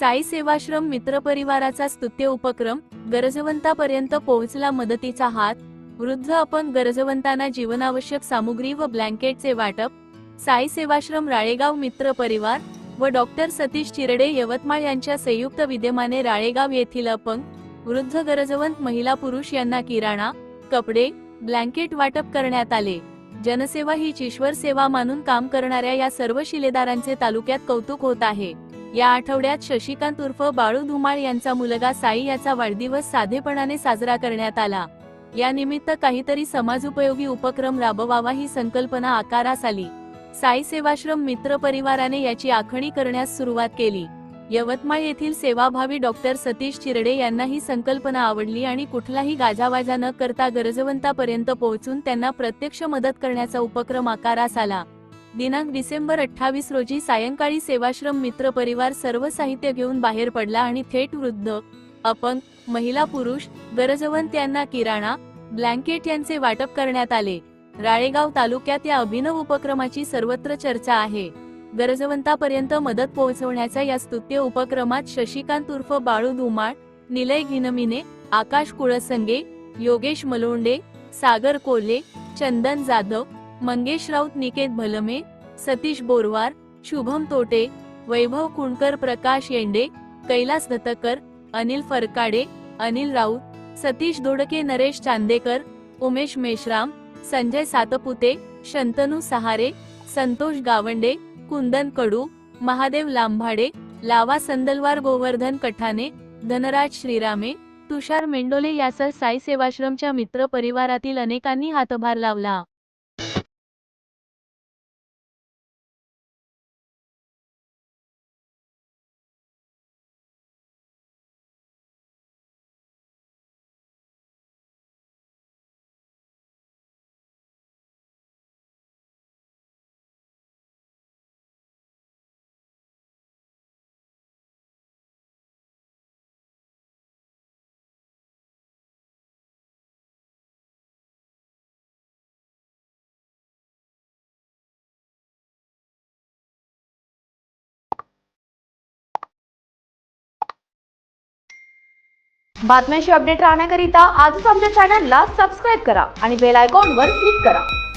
साई सेवाश्रम मित्र परिवाराचा स्तुत्य उपक्रम, गरजवंतापर्यंत पोहोचला मदतीचा हात. वृद्ध अपंग गरजवंतांना जीवनावश्यक सामुग्री व ब्लँकेटचे वाटप. साई सेवाश्रम राळेगाव मित्र परिवार व डॉक्टर सतीश चिरडे यवतमाळ यांच्या संयुक्त विद्यमाने राळेगाव येथील अपंग, वृद्ध गरजवंत महिला पुरुष यांना किराणा, कपडे, ब्लँकेट वाटप करण्यात आले. जनसेवा हीच ईश्वर सेवा मानून काम करणाऱ्या या सर्व शिलेदारांचे तालुक्यात कौतुक होत आहे. या आठवड्यात शशिकांत उर्फ बाळू धुमाळ यांचा मुलगा साई याचा वाढदिवस साधेपणाने साजरा करण्यात आला. या निमित्त काहीतरी समाजोपयोगी उपक्रम राबवावा ही संकल्पना आकारास आली. साई सेवाश्रम मित्र परिवाराने याची आखणी करण्यास सुरुवात केली. यवतमाळ येथील सेवाभावी डॉक्टर सतीश चिरडे यांना ही संकल्पना आवडली आणि कुठलाही गाजावाजा न करता गरजवंतापर्यंत पोहोचून त्यांना प्रत्यक्ष मदत करण्याचा उपक्रम आकारास आला. दिनांक डिसेंबर 28 रोजी सायंकाळी सेवाश्रम मित्र परिवार सर्व साहित्य घेऊन बाहेर पडला आणि थेट वृद्ध, अपंग, महिला पुरुष, गरजवंत यांना किराणा, ब्लँकेट यांचे वाटप करण्यात आले. राळेगाव तालुक्यात या अभिनव उपक्रमाची सर्वत्र चर्चा आहे. गरजवंतापर्यंत मदत पोहोचवण्याच्या या स्तुत्य उपक्रमात शशिकांत उर्फ बाळू धुमाळ, निलय घिनमिने, आकाश कुळसंगे, योगेश मलोंडे, सागर कोल्हे, चंदन जाधव, मंगेश राऊत, निकेत भलमे, सतीश बोरवार, शुभम तोटे, वैभव कुणकर, प्रकाश येंडे, कैलास दत्तकर, अनिल फरकाडे, अनिल राऊत, सतीश दोडके, नरेश चांदेकर, उमेश मेश्राम, संजय सातपुते, शंतनू सहारे, संतोष गावंडे, कुंदन कडू, महादेव लांभाडे, लावा संदलवार, गोवर्धन कठाने, धनराज श्रीरामे, तुषार मेंडोले यासह साई सेवाश्रमच्या मित्र परिवारातील अनेकांनी हातभार लावला. बातम्यांशी अपडेट राहण्याकरिता आजच आमच्या चॅनलला सबस्क्राईब करा आणि बेल आयकॉनवर क्लिक करा.